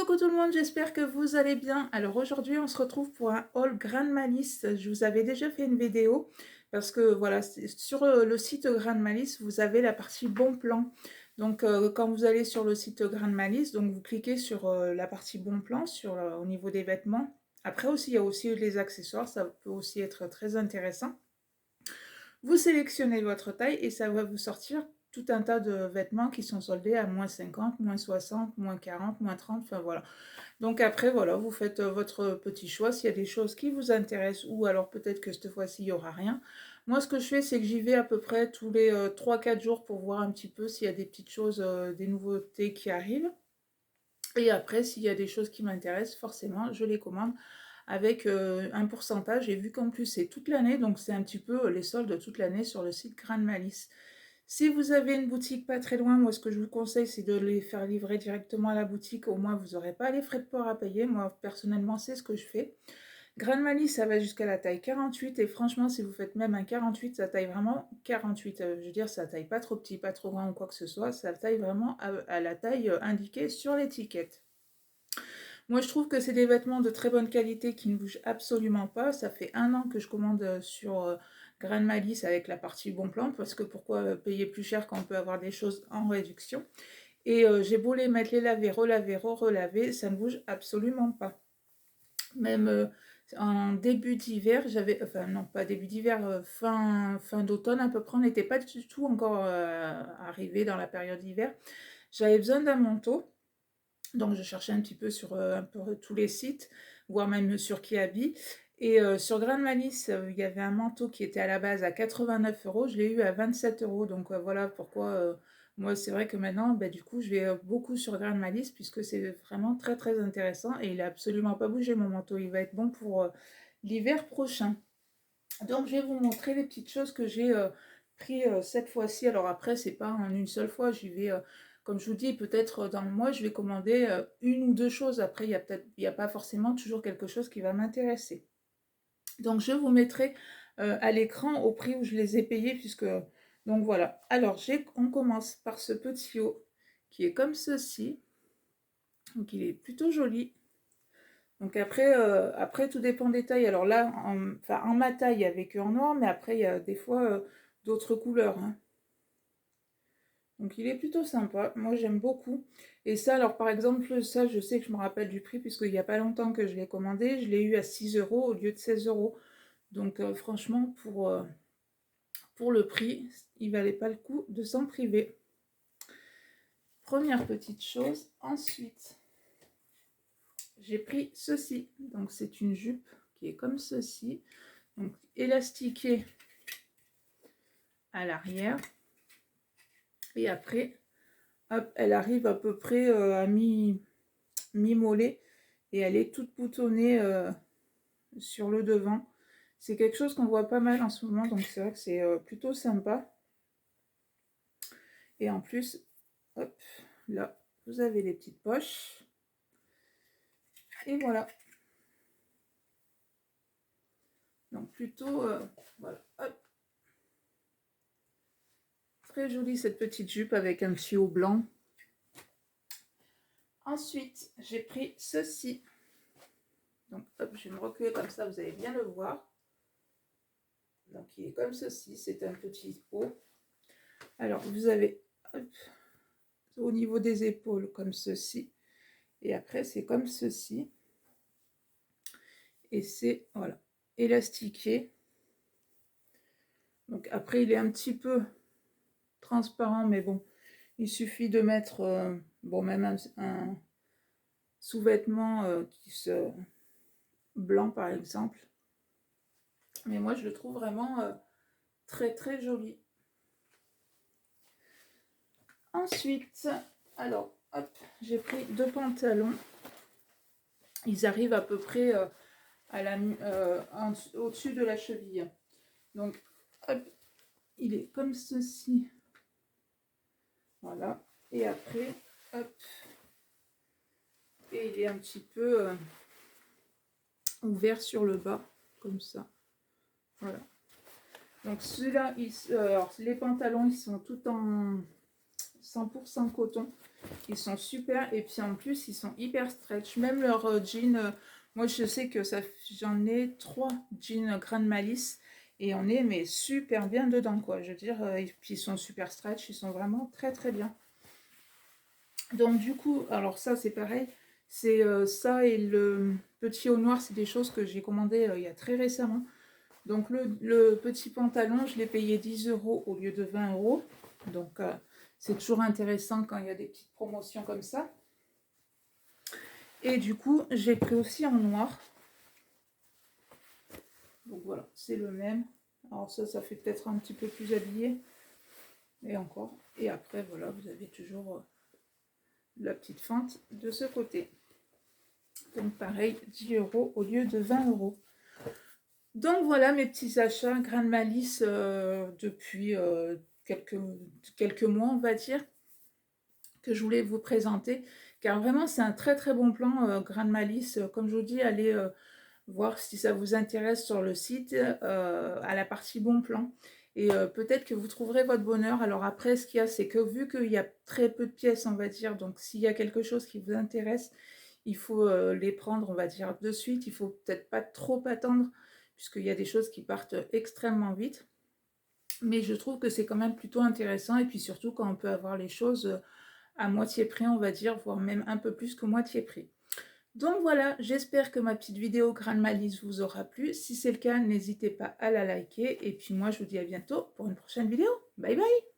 Coucou tout le monde, j'espère que vous allez bien. Alors aujourd'hui, on se retrouve pour un haul Grande Malice. Je vous avais déjà fait une vidéo parce que voilà, sur le site Grande Malice, vous avez la partie bon plan. Donc quand vous allez sur le site Grande Malice, donc vous cliquez sur la partie bon plan au niveau des vêtements. Après aussi, il y a aussi les accessoires, ça peut aussi être très intéressant. Vous sélectionnez votre taille et ça va vous sortir tout un tas de vêtements qui sont soldés à moins 50, moins 60, moins 40, moins 30, enfin voilà. Donc après, voilà, vous faites votre petit choix. S'il y a des choses qui vous intéressent ou alors peut-être que cette fois-ci, il n'y aura rien. Moi, ce que je fais, c'est que j'y vais à peu près tous les 3-4 jours pour voir un petit peu s'il y a des petites choses, des nouveautés qui arrivent. Et après, s'il y a des choses qui m'intéressent, forcément, je les commande avec un pourcentage. Et vu qu'en plus, c'est toute l'année, donc c'est un petit peu les soldes toute l'année sur le site Grande Malice. Si vous avez une boutique pas très loin, moi ce que je vous conseille c'est de les faire livrer directement à la boutique, au moins vous n'aurez pas les frais de port à payer. Moi personnellement c'est ce que je fais. Grande Malice ça va jusqu'à la taille 48 et franchement si vous faites même un 48, ça taille vraiment 48. Je veux dire ça taille pas trop petit, pas trop grand ou quoi que ce soit, ça taille vraiment à la taille indiquée sur l'étiquette. Moi je trouve que c'est des vêtements de très bonne qualité qui ne bougent absolument pas. Ça fait 1 an que je commande sur Grande Malice avec la partie bon plan, parce que pourquoi payer plus cher quand on peut avoir des choses en réduction. Et j'ai beau les mettre, les laver, relaver, relaver, ça ne bouge absolument pas. Même en début d'hiver, j'avais, enfin non pas début d'hiver, fin d'automne à peu près, on n'était pas du tout encore arrivé dans la période d'hiver. J'avais besoin d'un manteau. Donc je cherchais un petit peu sur un peu tous les sites, voire même sur Kiabi. Et sur Grande Malice, il y avait un manteau qui était à la base à 89 euros. Je l'ai eu à 27 euros. Donc voilà pourquoi moi c'est vrai que maintenant, bah, du coup, je vais beaucoup sur Grande Malice puisque c'est vraiment très très intéressant. Et il n'a absolument pas bougé mon manteau. Il va être bon pour l'hiver prochain. Donc je vais vous montrer les petites choses que j'ai pris cette fois-ci. Alors après, c'est pas en une seule fois. J'y vais, comme je vous dis, peut-être dans le mois, je vais commander une ou deux choses. Après, il n'y a pas forcément toujours quelque chose qui va m'intéresser. Donc je vous mettrai à l'écran au prix où je les ai payés, puisque. Donc voilà. Alors on commence par ce petit haut qui est comme ceci. Donc il est plutôt joli. Donc après, tout dépend des tailles. Alors là, en ma taille, il y avait que en noir, mais après, il y a des fois d'autres couleurs, hein. Donc il est plutôt sympa. Moi, j'aime beaucoup. Et ça, alors par exemple, ça, je sais que je me rappelle du prix, puisqu'il n'y a pas longtemps que je l'ai commandé. Je l'ai eu à 6 euros au lieu de 16 euros. Donc franchement, pour le prix, il valait pas le coup de s'en priver. Première petite chose. Ensuite, j'ai pris ceci. Donc c'est une jupe qui est comme ceci. Donc élastiquée à l'arrière. Et après, hop, elle arrive à peu près à mi-mollet. Et elle est toute boutonnée sur le devant. C'est quelque chose qu'on voit pas mal en ce moment. Donc c'est vrai que c'est plutôt sympa. Et en plus, hop, là, vous avez les petites poches. Et voilà. Donc plutôt, voilà, hop. Très jolie cette petite jupe avec un petit haut blanc. Ensuite, j'ai pris ceci. Donc hop, je vais me reculer comme ça, vous allez bien le voir. Donc il est comme ceci, c'est un petit haut. Alors vous avez hop, au niveau des épaules comme ceci. Et après c'est comme ceci. Et c'est, voilà, élastiqué. Donc après il est un petit peu transparent, mais bon, il suffit de mettre, bon, même un sous-vêtement qui se blanc par exemple. Mais moi je le trouve vraiment très très joli. Ensuite, alors, hop, j'ai pris deux pantalons. Ils arrivent à peu près au-dessus de la cheville. Donc, hop, il est comme ceci. Voilà. Et après, hop, et il est un petit peu ouvert sur le bas, comme ça. Voilà. Donc, ceux-là, les pantalons, ils sont tout en 100% coton. Ils sont super et puis en plus, ils sont hyper stretch. Même leurs jeans, moi je sais que j'en ai 3 jeans Grand Malice et on est mais super bien dedans quoi. Je veux dire, et puis ils sont super stretch, ils sont vraiment très très bien. Donc du coup, alors ça c'est pareil, c'est ça et le petit haut noir, c'est des choses que j'ai commandées il y a très récemment. Donc le petit pantalon, je l'ai payé 10 € au lieu de 20 €. Donc c'est toujours intéressant quand il y a des petites promotions comme ça. Et du coup, j'ai pris aussi en noir. Donc voilà, c'est le même. Alors ça fait peut-être un petit peu plus habillé. Et encore. Et après, voilà, vous avez toujours la petite fente de ce côté. Donc pareil, 10 € au lieu de 20 €. Donc voilà mes petits achats Grand Malice depuis quelques mois, on va dire, que je voulais vous présenter. Car vraiment, c'est un très très bon plan Grand Malice. Comme je vous dis, allez voir si ça vous intéresse sur le site à la partie bon plan. Et peut-être que vous trouverez votre bonheur. Alors après, ce qu'il y a, c'est que vu qu'il y a très peu de pièces, on va dire, donc s'il y a quelque chose qui vous intéresse, il faut les prendre, on va dire, de suite. Il faut peut-être pas trop attendre, puisqu'il y a des choses qui partent extrêmement vite. Mais je trouve que c'est quand même plutôt intéressant. Et puis surtout, quand on peut avoir les choses à moitié prix, on va dire, voire même un peu plus que moitié prix. Donc voilà, j'espère que ma petite vidéo Grand Malice vous aura plu. Si c'est le cas, n'hésitez pas à la liker. Et puis moi, je vous dis à bientôt pour une prochaine vidéo. Bye bye!